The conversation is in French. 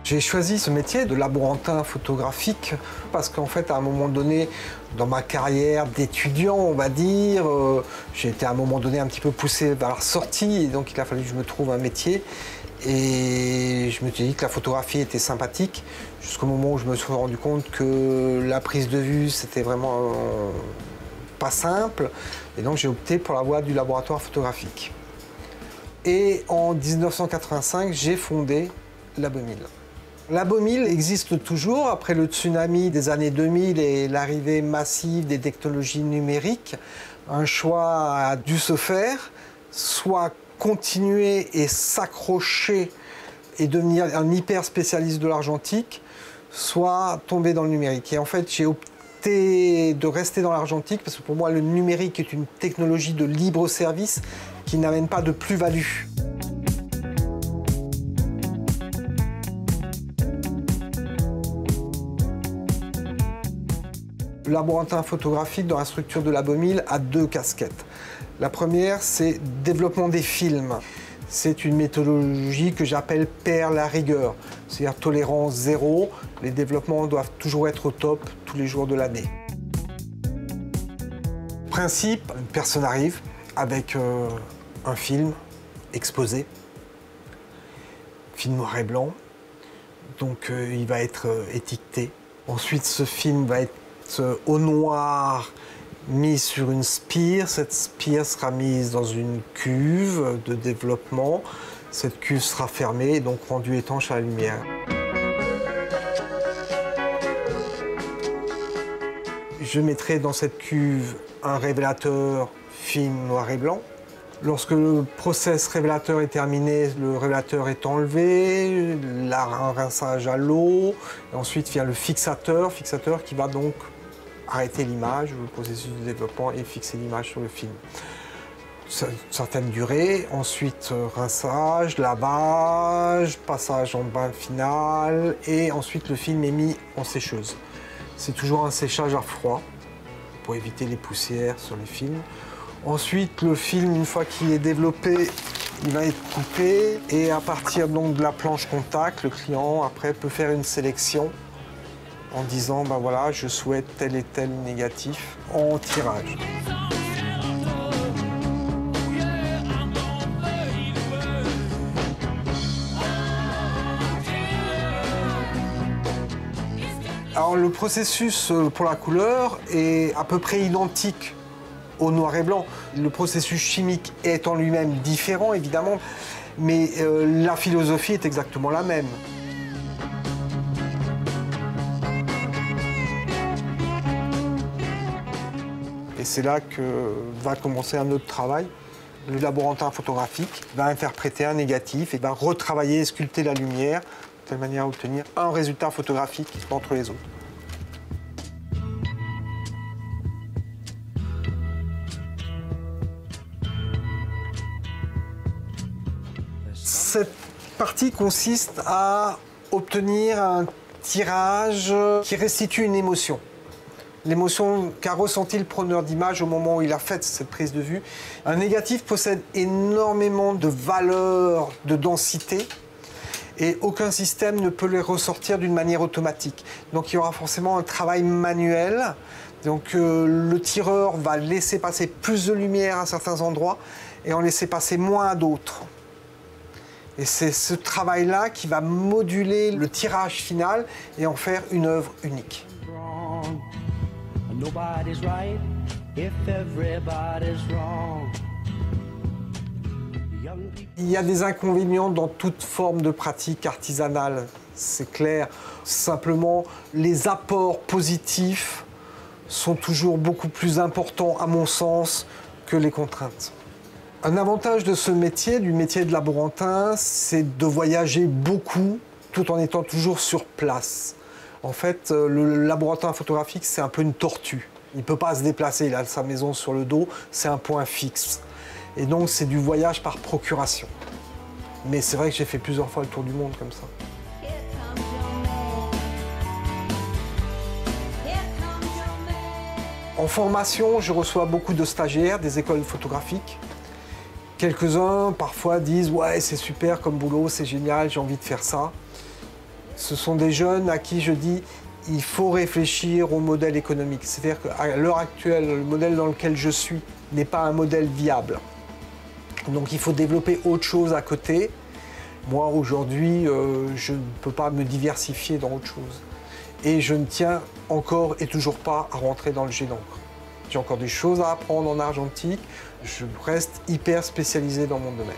J'ai choisi ce métier de laborantin photographique parce qu'en fait, à un moment donné, dans ma carrière d'étudiant, on va dire, j'ai été à un moment donné un petit peu poussé vers la sortie, et donc il a fallu que je me trouve un métier. Et je me suis dit que la photographie était sympathique, jusqu'au moment où je me suis rendu compte que la prise de vue, c'était vraiment pas simple. Et donc j'ai opté pour la voie du laboratoire photographique. Et en 1985, j'ai fondé Labomil. Labomil existe toujours après le tsunami des années 2000 et l'arrivée massive des technologies numériques. Un choix a dû se faire, soit continuer et s'accrocher et devenir un hyper spécialiste de l'argentique, soit tomber dans le numérique. Et en fait, j'ai opté de rester dans l'argentique parce que pour moi, le numérique est une technologie de libre service qui n'amène pas de plus-value. Le laborantin photographique dans la structure de Labomil a deux casquettes. La première, c'est développement des films. C'est une méthodologie que j'appelle perle à rigueur, c'est-à-dire tolérance zéro. Les développements doivent toujours être au top tous les jours de l'année. Principe, une personne arrive avec un film exposé, film noir et blanc, donc il va être étiqueté. Ensuite, ce film va être au noir, mis sur une spire. Cette spire sera mise dans une cuve de développement. Cette cuve sera fermée et donc rendue étanche à la lumière. Je mettrai dans cette cuve un révélateur film noir et blanc. Lorsque le process révélateur est terminé, le révélateur est enlevé, un rinçage à l'eau, et ensuite vient le fixateur qui va donc arrêter l'image, le processus de développement et fixer l'image sur le film. Une certaine durée, ensuite rinçage, lavage, passage en bain final et ensuite le film est mis en sécheuse. C'est toujours un séchage à froid pour éviter les poussières sur les films. Ensuite, le film, une fois qu'il est développé, il va être coupé et à partir donc de la planche contact, le client après peut faire une sélection en disant ben voilà, je souhaite tel et tel négatif en tirage. Alors le processus pour la couleur est à peu près identique au noir et blanc. Le processus chimique est en lui-même différent évidemment, mais la philosophie est exactement la même. Et c'est là que va commencer un autre travail. Le laborantin photographique va interpréter un négatif et va retravailler et sculpter la lumière de telle manière à obtenir un résultat photographique entre les autres. Cette partie consiste à obtenir un tirage qui restitue une émotion. L'émotion qu'a ressenti le preneur d'image au moment où il a fait cette prise de vue. Un négatif possède énormément de valeur, de densité, et aucun système ne peut les ressortir d'une manière automatique. Donc il y aura forcément un travail manuel. Donc le tireur va laisser passer plus de lumière à certains endroits et en laisser passer moins à d'autres. Et c'est ce travail-là qui va moduler le tirage final et en faire une œuvre unique. Il y a des inconvénients dans toute forme de pratique artisanale, c'est clair. Simplement, les apports positifs sont toujours beaucoup plus importants, à mon sens, que les contraintes. Un avantage de ce métier, du métier de laborantin, c'est de voyager beaucoup tout en étant toujours sur place. En fait, le laborantin photographique, c'est un peu une tortue. Il ne peut pas se déplacer, il a sa maison sur le dos, c'est un point fixe. Et donc, c'est du voyage par procuration. Mais c'est vrai que j'ai fait plusieurs fois le tour du monde comme ça. En formation, je reçois beaucoup de stagiaires des écoles photographiques. Quelques-uns, parfois, disent « Ouais, c'est super comme boulot, c'est génial, j'ai envie de faire ça ». Ce sont des jeunes à qui je dis il faut réfléchir au modèle économique. C'est-à-dire qu'à l'heure actuelle, le modèle dans lequel je suis n'est pas un modèle viable. Donc il faut développer autre chose à côté. Moi, aujourd'hui, je ne peux pas me diversifier dans autre chose. Et je ne tiens encore et toujours pas à rentrer dans le jet d'encre. J'ai encore des choses à apprendre en argentique. Je reste hyper spécialisé dans mon domaine.